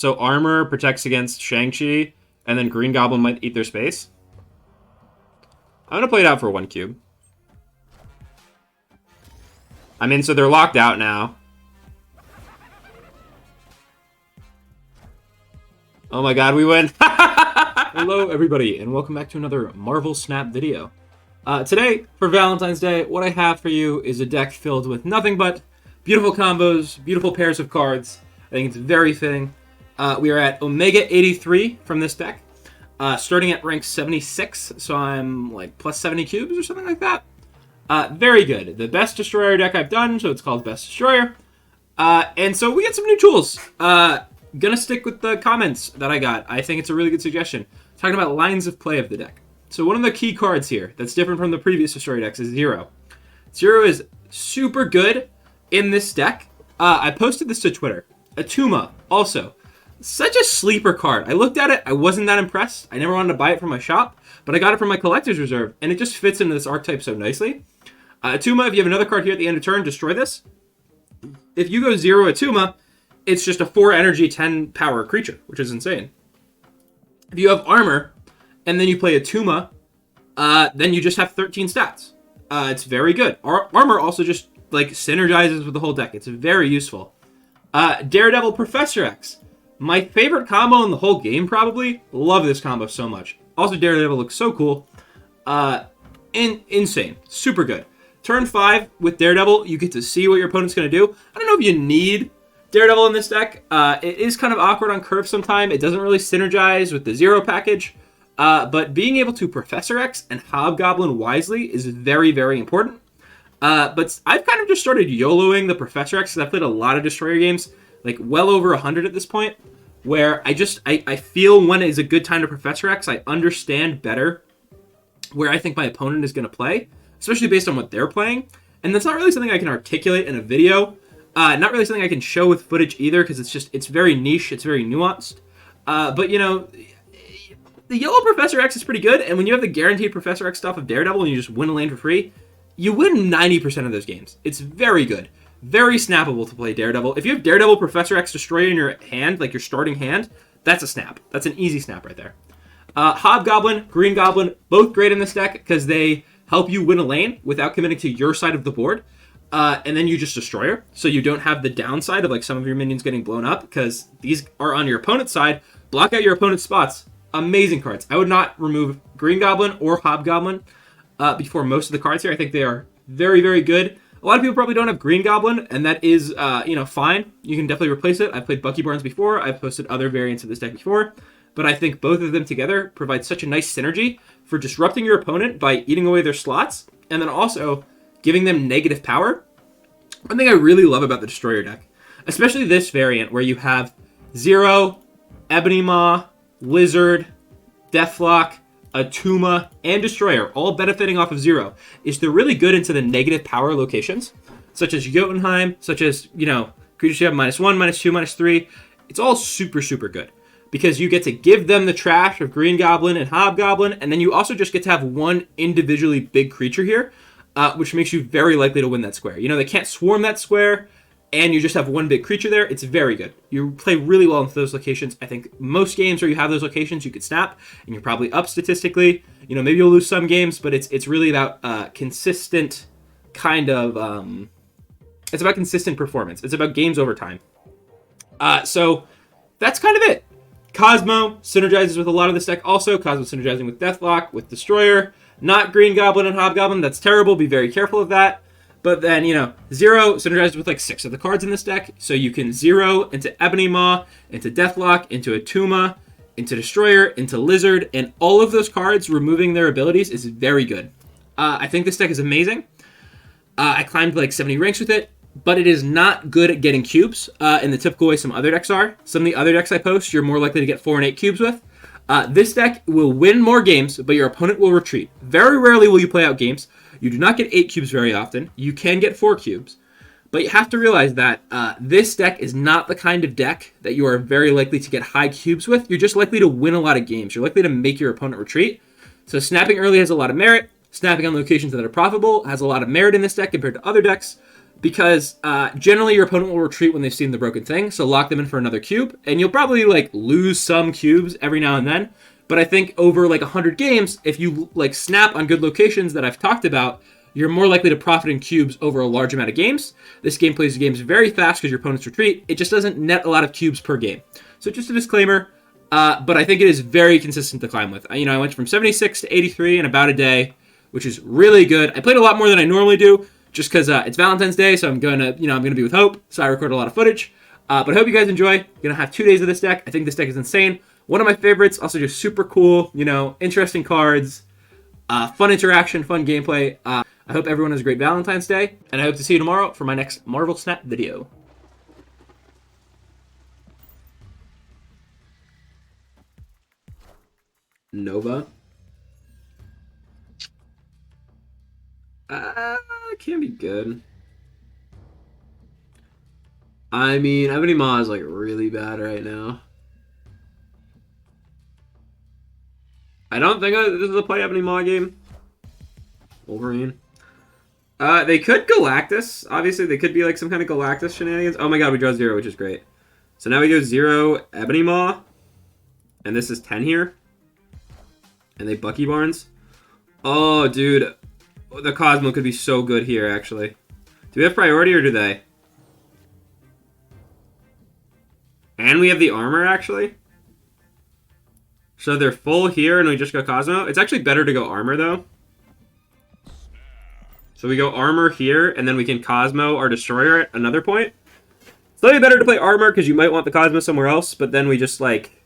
So armor protects against Shang-Chi, and then Green Goblin might eat their space. I'm going to play it out for 1 cube. I mean, so they're locked out now. Oh my god, we win. Hello, everybody, and welcome back to another Marvel Snap video. Today, for Valentine's Day, what I have for you is a deck filled with nothing but beautiful combos, beautiful pairs of cards. I think it's very fitting. We are at Omega 83 from this deck, starting at rank 76, so I'm like plus 70 cubes or something like that. Very good. The best Destroyer deck I've done, so it's called Best Destroyer. And so we get some new tools. Gonna stick with the comments that I got. I think it's a really good suggestion. Talking about lines of play of the deck. So one of the key cards here that's different from the previous Destroyer decks is Zero. Zero is super good in this deck. I posted this to Twitter. Attuma, also. Such a sleeper card. I looked at it, I wasn't that impressed. I never wanted to buy it from my shop, but I got it from my collector's reserve, and it just fits into this archetype so nicely. Attuma, if you have another card here at the end of turn, destroy this. If you go Zero Attuma, it's just a 4 energy, 10 power creature, which is insane. If you have armor, and then you play Attuma, then you just have 13 stats. It's very good. Armor also just like synergizes with the whole deck. It's very useful. Daredevil Professor X. My favorite combo in the whole game, probably. Love this combo so much. Also, Daredevil looks so cool. Insane. Super good. Turn 5 with Daredevil, you get to see what your opponent's going to do. I don't know if you need Daredevil in this deck. It is kind of awkward on curve sometimes. It doesn't really synergize with the Zero package. But being able to Professor X and Hobgoblin wisely is very, very important. But I've kind of just started YOLOing the Professor X because I've played a lot of Destroyer games, like well over 100 at this point, where I feel when is a good time to Professor X. I understand better where I think my opponent is going to play, especially based on what they're playing. And that's not really something I can articulate in a video. Not really something I can show with footage either, because it's very niche, it's very nuanced. But, you know, the yellow Professor X is pretty good, and when you have the guaranteed Professor X stuff of Daredevil and you just win a lane for free, you win 90% of those games. It's very good. Very snappable to play Daredevil. If you have Daredevil Professor X Destroyer in your hand, like your starting hand, that's a snap. That's an easy snap right there. Hobgoblin, Green Goblin, both great in this deck because they help you win a lane without committing to your side of the board. And then you just Destroyer, so you don't have the downside of like some of your minions getting blown up because these are on your opponent's side. Block out your opponent's spots. Amazing cards. I would not remove Green Goblin or Hobgoblin before most of the cards here. I think they are very, very good. A lot of people probably don't have Green Goblin, and that is, fine. You can definitely replace it. I've played Bucky Barnes before. I've posted other variants of this deck before. But I think both of them together provide such a nice synergy for disrupting your opponent by eating away their slots, and then also giving them negative power. One thing I really love about the Destroyer deck, especially this variant where you have Zero, Ebony Maw, Lizard, Deathlok, Attuma, and Destroyer, all benefiting off of Zero, is they're really good into the negative power locations, such as Jotunheim, such as, creatures you have -1, -2, -3. It's all super, super good, because you get to give them the trash of Green Goblin and Hobgoblin, and then you also just get to have one individually big creature here, which makes you very likely to win that square. They can't swarm that square, and you just have one big creature there. It's very good. You play really well into those locations. I think most games where you have those locations, you could snap, and you're probably up statistically. Maybe you'll lose some games, but it's really about consistent kind of... it's about consistent performance. It's about games over time. So that's kind of it. Cosmo synergizes with a lot of this deck also. Cosmo synergizing with Deathlok, with Destroyer. Not Green Goblin and Hobgoblin. That's terrible. Be very careful of that. But then, Zero synergizes with like 6 of the cards in this deck. So you can Zero into Ebony Maw, into Deathlok, into Attuma, into Destroyer, into Lizard. And all of those cards removing their abilities is very good. I think this deck is amazing. I climbed like 70 ranks with it. But it is not good at getting cubes in the typical way some other decks are. Some of the other decks I post, you're more likely to get 4 and 8 cubes with. This deck will win more games, but your opponent will retreat. Very rarely will you play out games. You do not get 8 cubes very often. You can get 4 cubes. But you have to realize that this deck is not the kind of deck that you are very likely to get high cubes with. You're just likely to win a lot of games. You're likely to make your opponent retreat. So snapping early has a lot of merit. Snapping on locations that are profitable has a lot of merit in this deck compared to other decks. because generally your opponent will retreat when they've seen the broken thing, so lock them in for another cube, and you'll probably like lose some cubes every now and then. But I think over like 100 games, if you like snap on good locations that I've talked about, you're more likely to profit in cubes over a large amount of games. This game plays the games very fast because your opponents retreat. It just doesn't net a lot of cubes per game. So just a disclaimer, but I think it is very consistent to climb with. I went from 76 to 83 in about a day, which is really good. I played a lot more than I normally do, just because it's Valentine's Day, so I'm gonna be with Hope, so I record a lot of footage. But I hope you guys enjoy. I'm gonna have 2 days of this deck. I think this deck is insane. One of my favorites, also just super cool, interesting cards, fun interaction, fun gameplay. I hope everyone has a great Valentine's Day, and I hope to see you tomorrow for my next Marvel Snap video. Nova. Can be good. I mean, Ebony Maw is like really bad right now. I don't think this is a play Ebony Maw game. Wolverine. They could Galactus. Obviously, they could be like some kind of Galactus shenanigans. Oh my god, we draw 0, which is great. So now we go 0, Ebony Maw. And this is 10 here. And they Bucky Barnes. Oh, dude. The Cosmo could be so good here, actually. Do we have priority or do they? And we have the armor, actually. So they're full here and we just go Cosmo. It's actually better to go armor, though. So we go armor here, and then we can Cosmo our Destroyer at another point. Slightly better to play armor, because you might want the Cosmo somewhere else, but then we just, like,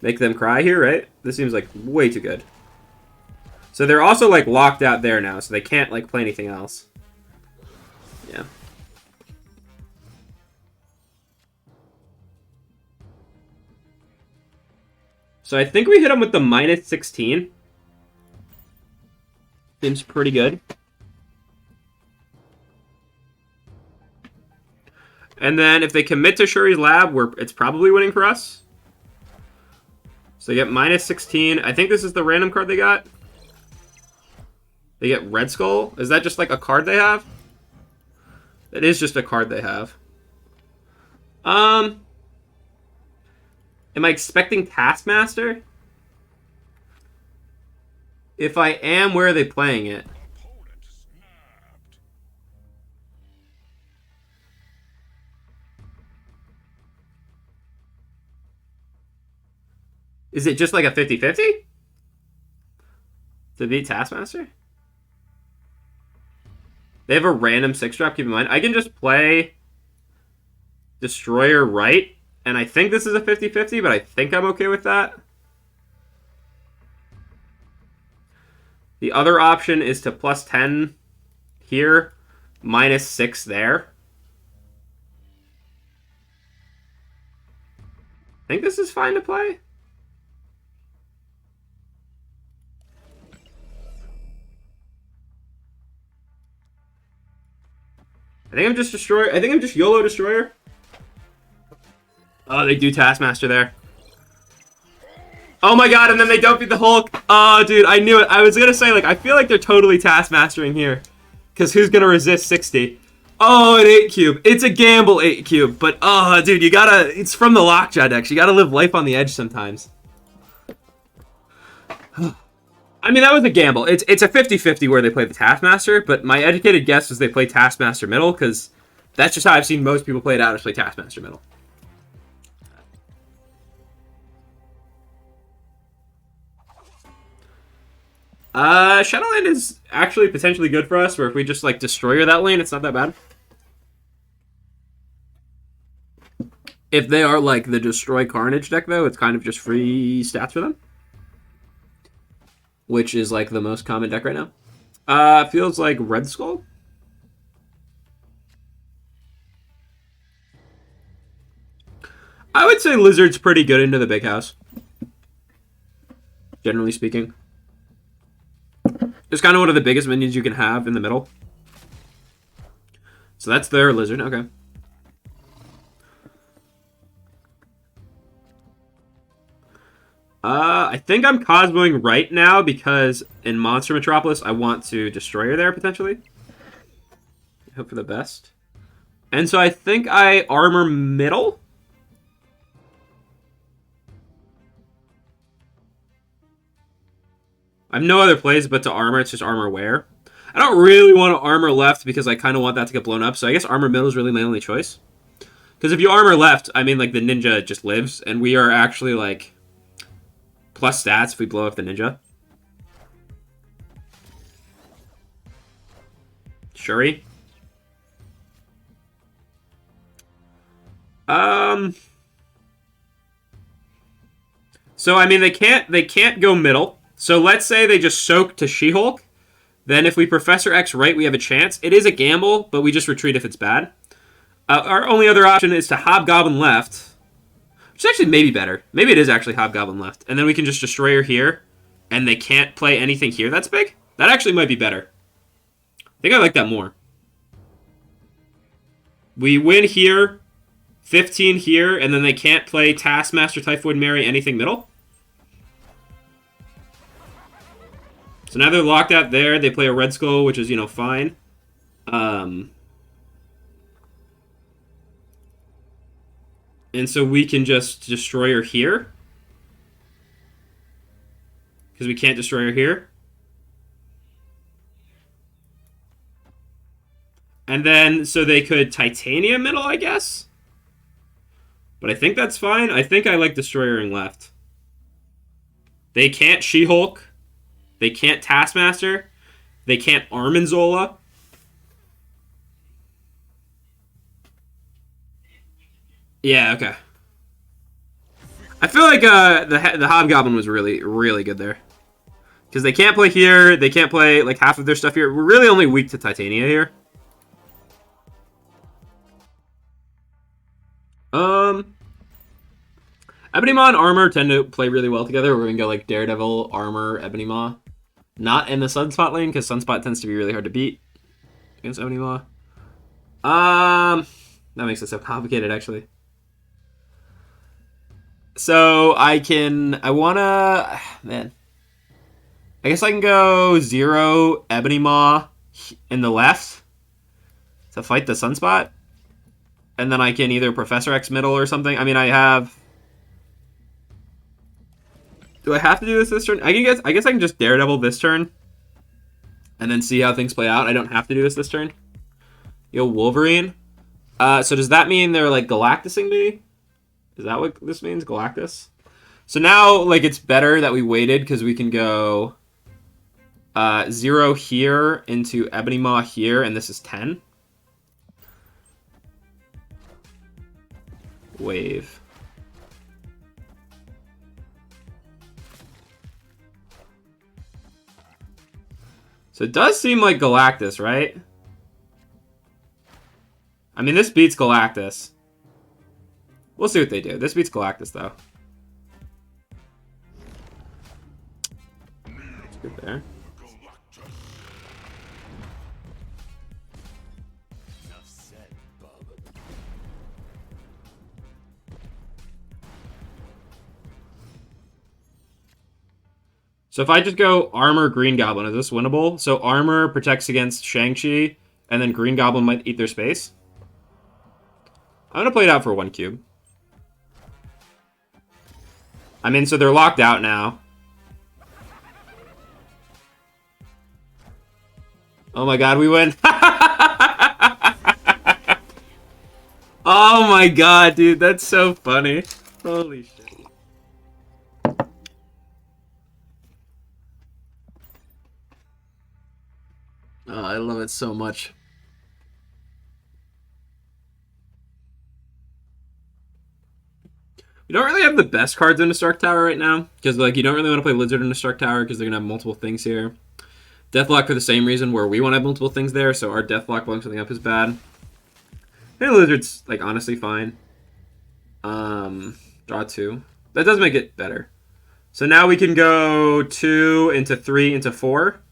make them cry here, right? This seems, like, way too good. So they're also, like, locked out there now, so they can't, like, play anything else. Yeah. So I think we hit them with the -16. Seems pretty good. And then if they commit to Shuri's Lab, it's probably winning for us. So they get -16. I think this is the random card they got. They get Red Skull. Is that just like a card they have? That is just a card they have. Am I expecting Taskmaster? If I am, where are they playing it? Is it just like a 50-50? To beat Taskmaster? They have a random 6-drop, keep in mind. I can just play Destroyer right, and I think this is a 50-50, but I think I'm okay with that. The other option is to +10 here, -6 there. I think this is fine to play. I think I'm just Destroyer. I think I'm just YOLO Destroyer. Oh, they do Taskmaster there. Oh my god, and then they don't beat the Hulk. Oh, dude, I knew it. I was gonna say, like, I feel like they're totally Taskmastering here. Because who's gonna resist 60? Oh, an 8 cube. It's a gamble 8 cube. But, oh, dude, you gotta... It's from the Lockjaw decks. You gotta live life on the edge sometimes. I mean, that was a gamble. It's a 50-50 where they play the Taskmaster, but my educated guess was they play Taskmaster middle, because that's just how I've seen most people play it out, is play Taskmaster middle. Shadowland is actually potentially good for us, where if we just, like, Destroyer that lane, it's not that bad. If they are, like, the Destroy Carnage deck, though, it's kind of just free stats for them. Which is, like, the most common deck right now. Feels like Red Skull. I would say Lizard's pretty good into the big house. Generally speaking. It's kind of one of the biggest minions you can have in the middle. So that's their Lizard, okay. I think I'm Cosmoing right now because in Monster Metropolis I want to Destroyer there, potentially. I hope for the best. And so I think I armor middle. I have no other plays but to armor. It's just armor wear. I don't really want to armor left because I kind of want that to get blown up. So I guess armor middle is really my only choice. Because if you armor left, I mean, like, the ninja just lives. And we are actually, like, plus stats if we blow up the ninja. Shuri. So, I mean, they can't go middle. So let's say they just soak to She-Hulk. Then if we Professor X right, we have a chance. It is a gamble, but we just retreat if it's bad. Our only other option is to Hobgoblin left. Which is actually maybe better. Maybe it is actually Hobgoblin left. And then we can just destroy her here. And they can't play anything here that's big. That actually might be better. I think I like that more. We win here. 15 here. And then they can't play Taskmaster, Typhoid Mary, anything middle. So now they're locked out there. They play a Red Skull, which is, you know, fine. And so we can just destroy her here. Because we can't destroy her here. And then, so they could Titanium middle, I guess? But I think that's fine. I think I like destroying left. They can't She-Hulk. They can't Taskmaster. They can't Armanzola. Yeah, okay. I feel like the Hobgoblin was really, really good there. Because they can't play here. They can't play like half of their stuff here. We're really only weak to Titania here. Ebony Maw and Armor tend to play really well together. We're going to go like Daredevil, Armor, Ebony Maw. Not in the Sunspot lane, because Sunspot tends to be really hard to beat against Ebony Maw. That makes it so complicated, actually. So, man. I guess I can go 0 Ebony Maw in the left to fight the Sunspot. And then I can either Professor X middle or something. I mean, I have... Do I have to do this turn? I guess I can just Daredevil this turn. And then see how things play out. I don't have to do this turn. Yo, Wolverine. So does that mean they're, like, Galactusing me? Is that what this means? Galactus? So now, like, it's better that we waited because we can go 0 here into Ebony Maw here, and this is 10. Wave. So it does seem like Galactus, right? I mean, this beats Galactus. We'll see what they do. This beats Galactus, though. That's good there. So if I just go Armor, Green Goblin, is this winnable? So Armor protects against Shang-Chi, and then Green Goblin might eat their space. I'm going to play it out for 1 cube. I mean, so they're locked out now. Oh my god, we win. Oh my god, dude, that's so funny. Holy shit. Oh, I love it so much. We don't really have the best cards in the Stark Tower right now. Because, like, you don't really want to play Lizard in the Stark Tower because they're going to have multiple things here. Deathlok for the same reason where we want to have multiple things there. So our Deathlok blowing something up is bad. I think Lizard's, like, honestly fine. Draw 2. That does make it better. So now we can go 2 into 3 into 4.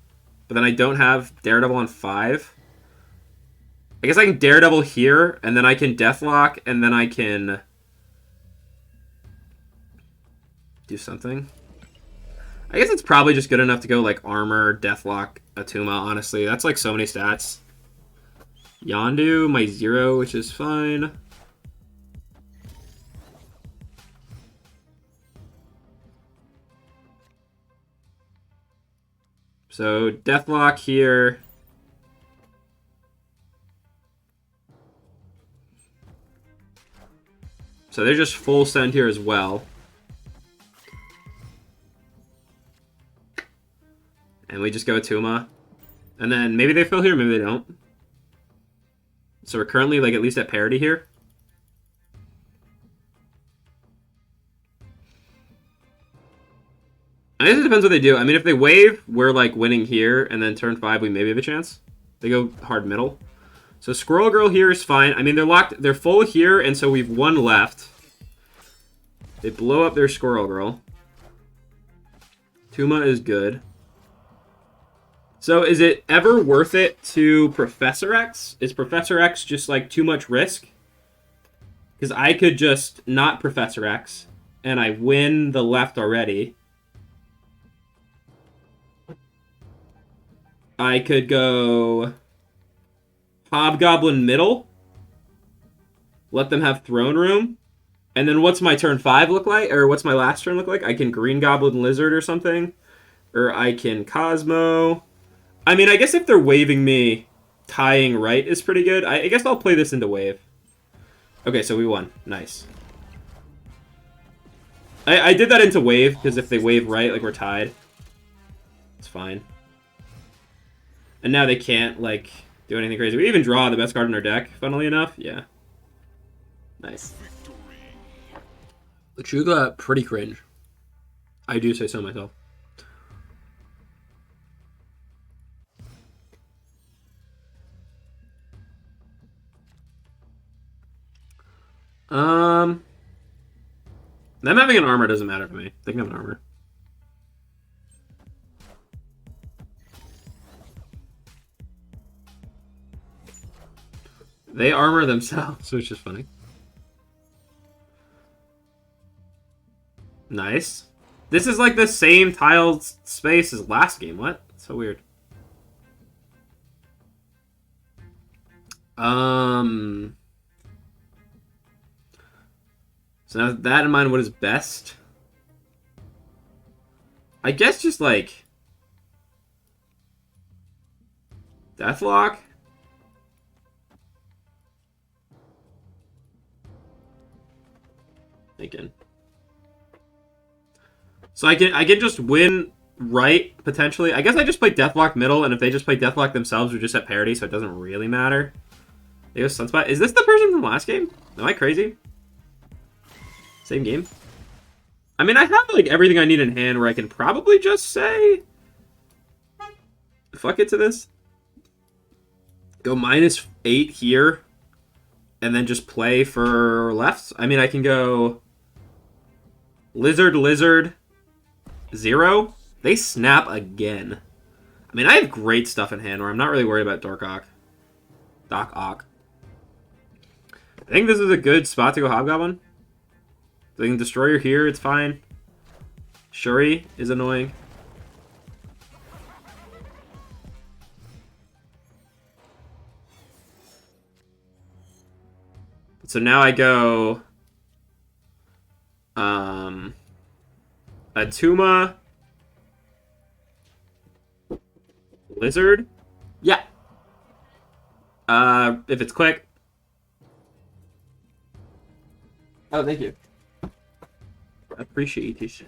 But then I don't have Daredevil on 5. I guess I can Daredevil here, and then I can Deathlok, and then I can do something. I guess it's probably just good enough to go like Armor, Deathlok, Attuma, honestly. That's like so many stats. Yondu, my 0, which is fine. So Deathlok here. So they're just full send here as well. And we just go Attuma. And then maybe they fill here, maybe they don't. So we're currently like at least at parity here. I guess it depends what they do. I mean, if they wave, we're like winning here, and then turn 5 we maybe have a chance. They go hard middle. So Squirrel Girl here is fine. I mean, they're locked. They're full here, and so we've one left. They blow up their Squirrel Girl. Attuma is good. So is it ever worth it to Professor X? Is Professor X just like too much risk? Because I could just not Professor X, and I win the left already. I could go Hobgoblin middle. Let them have throne room. And then what's my turn 5 look like? Or what's my last turn look like? I can Green Goblin Lizard or something. Or I can Cosmo. I mean, I guess if they're waving me, tying right is pretty good. I guess I'll play this into wave. Okay, so we won. Nice. I did that into wave, because if they wave right, like, we're tied. It's fine. And now they can't, like, do anything crazy. We even draw the best card in our deck, funnily enough. Yeah. Nice. Lechuga, pretty cringe. I do say so myself. Them having an armor doesn't matter to me. They can have an armor. They armor themselves, which is funny. Nice. This is like the same tiled space as last game. What? So weird. So now with that in mind, what is best? I guess just like Deathlok. Thinking. So I can just win right, potentially. I guess I just play Deathlok middle, and if they just play Deathlok themselves, we're just at parity, so it doesn't really matter. They go Sunspot. Is this the person from last game? Am I crazy? Same game? I mean, I have like everything I need in hand where I can probably just say fuck it to this. Go -8 here, and then just play for lefts. I mean, I can go Lizard, Lizard, 0. They snap again. I mean, I have great stuff in hand where I'm not really worried about Doc Ock. I think this is a good spot to go Hobgoblin. They can Destroyer here, it's fine. Shuri is annoying. So now I go Attuma, Lizard. Yeah. If it's quick. Oh, thank you. I appreciate it.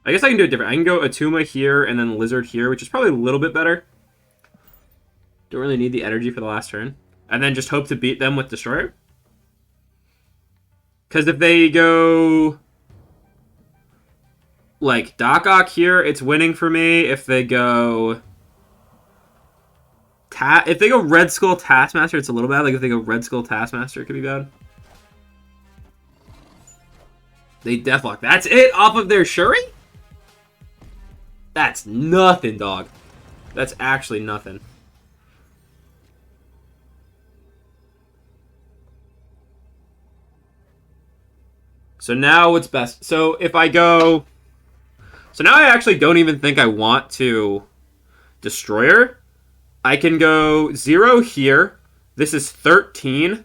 I guess I can do it different. I can go Attuma here and then Lizard here, which is probably a little bit better. Don't really need the energy for the last turn. And then just hope to beat them with Destroyer. Because if they go like Doc Ock here, it's winning for me. If they go Red Skull Taskmaster, it's a little bad. Like if they go Red Skull Taskmaster, it could be bad. They Deathlock. That's it off of their Shuri? That's nothing, dog. That's actually nothing. So now what's best? So if I go... So now I actually don't even think I want to Destroyer. I can go 0 here. This is 13.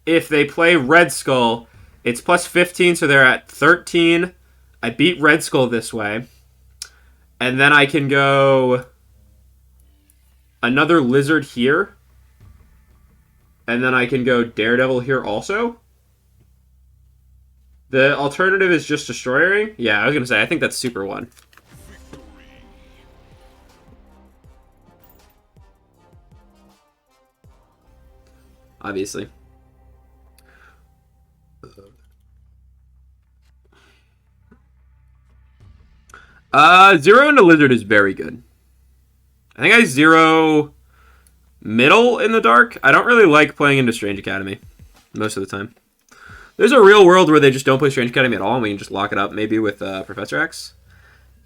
If they play Red Skull, it's plus 15, so they're at 13. I beat Red Skull this way. And then I can go another Lizard here. And then I can go Daredevil here also. The alternative is just Destroyering. Yeah, I was going to say, I think that's Super 1. Obviously. Zero into Lizard is very good. I think I zero middle in the dark. I don't really like playing into Strange Academy most of the time. There's a real world where they just don't play Strange Academy at all, and we can just lock it up maybe with Professor X.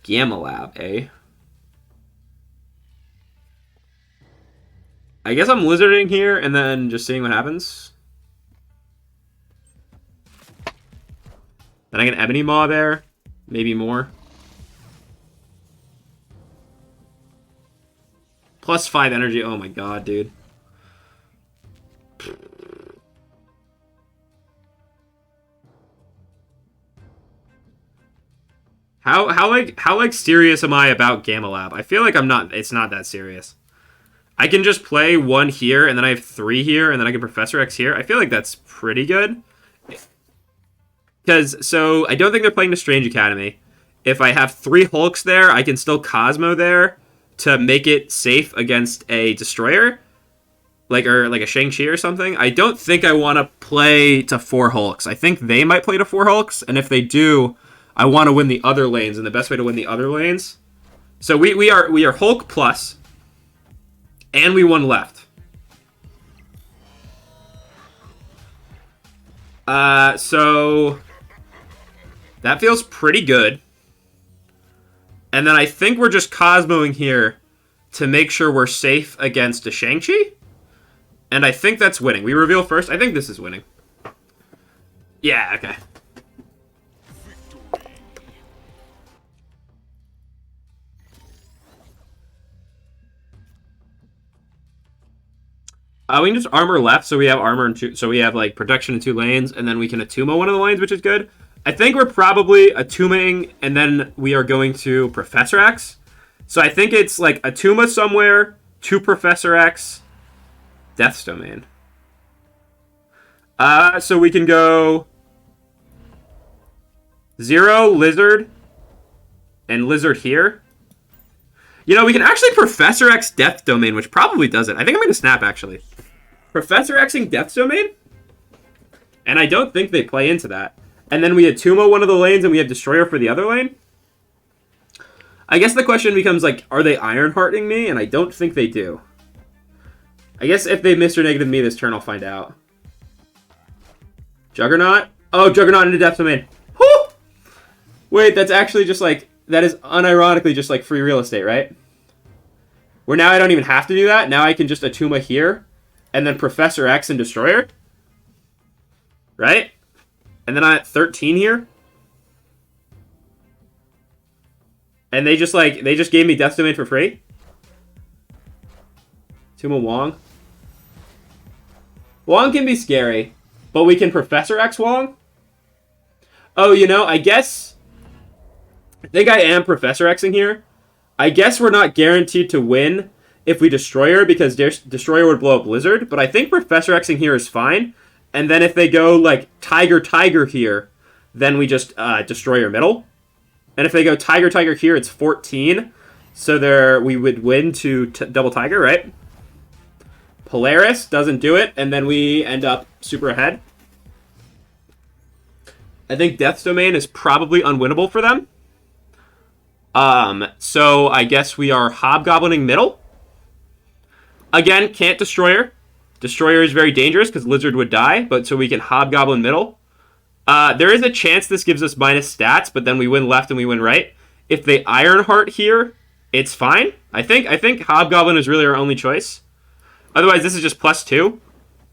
Gamma Lab, eh? I guess I'm Lizarding here and then just seeing what happens. Then I get Ebony Maw there. Maybe more. Plus 5 energy. Oh my god, dude. How serious am I about Gamma Lab? I feel like I'm not. It's not that serious. I can just play 1 here, and then I have 3 here, and then I can Professor X here. I feel like that's pretty good. So I don't think they're playing the Strange Academy. If I have 3 Hulks there, I can still Cosmo there to make it safe against a Destroyer. Like a Shang-Chi or something. I don't think I want to play to 4 Hulks. I think they might play to 4 Hulks, and if they do, I want to win the other lanes, and the best way to win the other lanes. So we are Hulk plus, and we won left. So that feels pretty good. And then I think we're just Cosmoing here to make sure we're safe against a Shang-Chi. And I think that's winning. We reveal first. I think this is winning. Yeah, okay. We can just armor left, so we have armor in 2, so we have like protection in 2 lanes, and then we can Attuma one of the lanes, which is good. I think we're probably Attumaing, and then we are going to Professor X. So I think it's like Attuma somewhere, 2 Professor X, Death's Domain. So we can go 0, Lizard, and Lizard here. You know, we can actually Professor X Death Domain, which probably does it. I think I'm going to snap, actually. Professor Xing Death Domain? And I don't think they play into that. And then we Attuma one of the lanes, and we have Destroyer for the other lane. I guess the question becomes, like, are they Ironhearting me? And I don't think they do. I guess if they Mr. Negative me this turn, I'll find out. Juggernaut? Oh, Juggernaut into Death Domain. Whew! Wait, that's actually just, like... That is unironically just like free real estate, right? Where now I don't even have to do that. Now I can just Attuma here. And then Professor X and Destroyer. Right? And then I'm at 13 here. And they just gave me Death Domain for free. Attuma Wong. Wong can be scary. But we can Professor X Wong? Oh, you know, I guess... I think I am Professor Xing here. I guess we're not guaranteed to win if we Destroyer, because Destroyer would blow up Lizard, but I think Professor Xing here is fine. And then if they go, like, Tiger here, then we just Destroyer middle. And if they go Tiger here, it's 14. So we would win to double Tiger, right? Polaris doesn't do it, and then we end up super ahead. I think Death's Domain is probably unwinnable for them. So I guess we are Hobgoblining middle. Again, can't Destroyer. Destroyer is very dangerous because Lizard would die, but so we can Hobgoblin middle. There is a chance this gives us minus stats, but then we win left and we win right. If they Ironheart here, it's fine. I think Hobgoblin is really our only choice. Otherwise, this is just +2,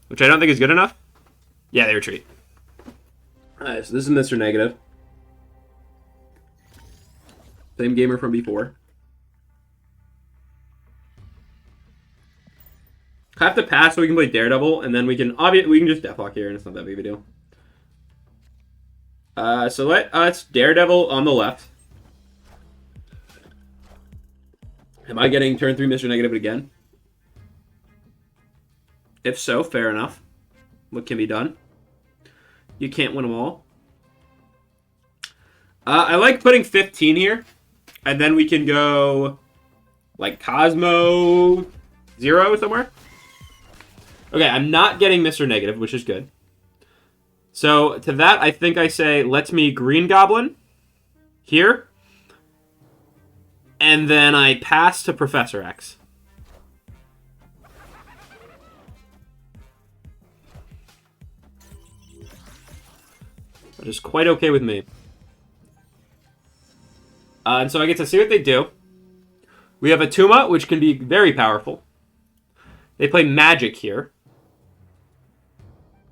which I don't think is good enough. Yeah, they retreat. Alright, so this is Mr. Negative. Same gamer from before. I have to pass so we can play Daredevil, and then we can just Deathlok here, and it's not that big of a deal. So let's Daredevil on the left. Am I getting turn 3 Mr. Negative again? If so, fair enough. What can be done? You can't win them all. I like putting 15 here, and then we can go like Cosmo 0 somewhere. Okay, I'm not getting Mr. Negative, which is good. So to that, I think I say, let me Green Goblin here. And then I pass to Professor X. That is quite okay with me. And so I get to see what they do. We have Attuma, which can be very powerful. They play Magic here.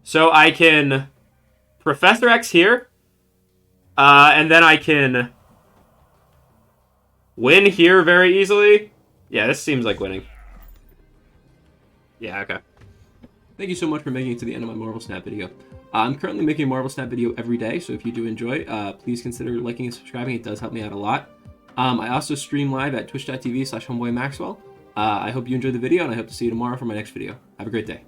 So I can Professor X here. And then I can win here very easily. Yeah, this seems like winning. Yeah, okay. Thank you so much for making it to the end of my Marvel Snap video. I'm currently making a Marvel Snap video every day, so if you do enjoy, please consider liking and subscribing. It does help me out a lot. I also stream live at twitch.tv/homeboymaxwell. I hope you enjoyed the video, and I hope to see you tomorrow for my next video. Have a great day.